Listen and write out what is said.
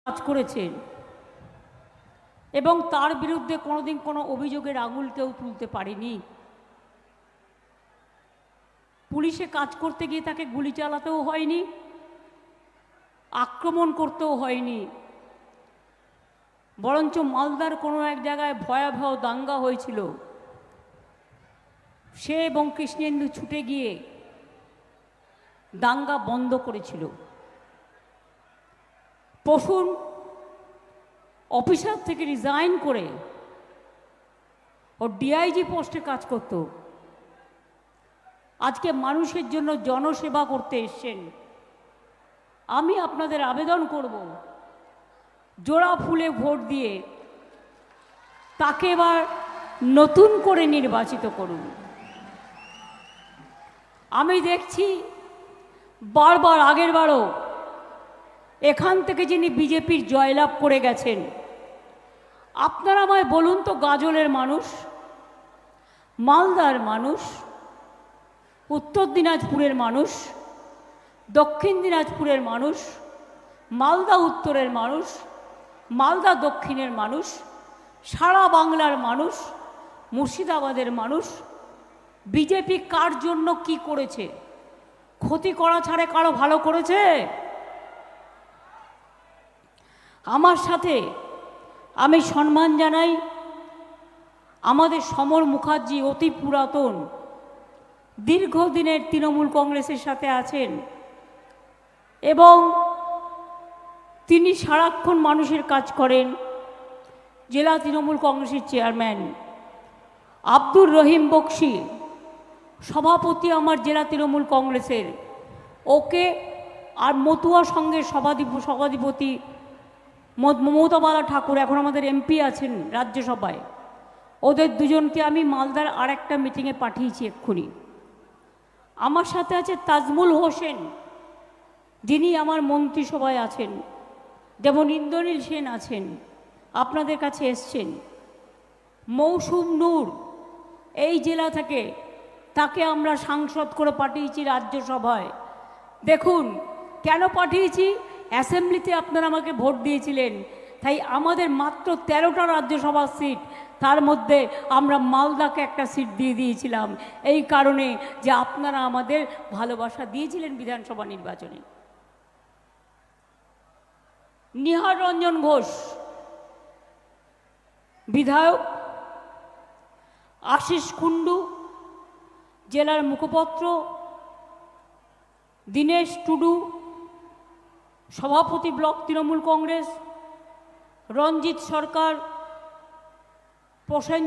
কাজ করেছেন এবং তার বিরুদ্ধে কোনোদিন কোনো অভিযোগের আঙুল কেউ তুলতে পারেনি। পুলিশে কাজ করতে গিয়ে তাকে গুলি চালাতেও হয়নি, আক্রমণ করতেও হয়নি, বরঞ্চ মালদার কোনো এক জায়গায় ভয়াবহ দাঙ্গা হয়েছিল, সে এবং কৃষ্ণেন্দু ছুটে গিয়ে দাঙ্গা বন্ধ করেছিল। প্রসূন অফিসার থেকে রিজাইন করে ও ডিআইজি পোস্টে কাজ করত, আজকে মানুষের জন্য জনসেবা করতে এসছেন। আমি আপনাদের আবেদন করব, জোড়া ফুলে ভোট দিয়ে তাকে এবার নতুন করে নির্বাচিত করুন। আমি দেখছি বারবার, আগের বারও এখান থেকে যিনি বিজেপির জয়লাভ করে গেছেন, আপনারা আমায় বলুন তো, গাজলের মানুষ, মালদার মানুষ, উত্তর দিনাজপুরের মানুষ, দক্ষিণ দিনাজপুরের মানুষ, মালদা উত্তরের মানুষ, মালদা দক্ষিণের মানুষ, সারা বাংলার মানুষ, মুর্শিদাবাদের মানুষ, বিজেপি কার জন্য কি করেছে? ক্ষতি করা ছাড়া কারো ভালো করেছে? আমার সাথে আমি সম্মান জানাই আমাদের সমর মুখার্জি, অতি পুরাতন, দীর্ঘদিনের তৃণমূল কংগ্রেসের সাথে আছেন এবং তিনি সারাক্ষণ মানুষের কাজ করেন। জেলা তৃণমূল কংগ্রেসের চেয়ারম্যান আব্দুর রহিম বক্সি, সভাপতি আমার জেলা তৃণমূল কংগ্রেসের, ওকে আর মতুয়া সংঘের সভাধিপতি মমতাবালা ঠাকুর, এখন আমাদের এমপি আছেন রাজ্যসভায়, ওদের দুজনকে আমি মালদার আর একটা মিটিংয়ে পাঠিয়েছি এক্ষুনি। আমার সাথে আছে তাজমুল হোসেন, যিনি আমার মন্ত্রিসভায় আছেন, যেমন ইন্দ্রনীল সেন আছেন, আপনাদের কাছে এসছেন। মৌসুম নূর এই জেলা থেকে, তাকে আমরা সাংসদ করে পাঠিয়েছি রাজ্যসভায়। দেখুন কেন পাঠিয়েছি, অ্যাসেম্বলিতে আপনারা আমাকে ভোট দিয়েছিলেন, তাই আমাদের মাত্র 13টা রাজ্যসভার সিট, তার মধ্যে আমরা মালদাকে একটা সিট দিয়ে দিয়েছিলাম, এই কারণে যে আপনারা আমাদের ভালোবাসা দিয়েছিলেন বিধানসভা নির্বাচনে। নিহার রঞ্জন ঘোষ বিধায়ক, আশিস কুণ্ডু জেলার মুখপত্র, দীনেশ টুডু সভাপতি ব্লক তৃণমূল কংগ্রেস, রঞ্জিত সরকার, প্রসেন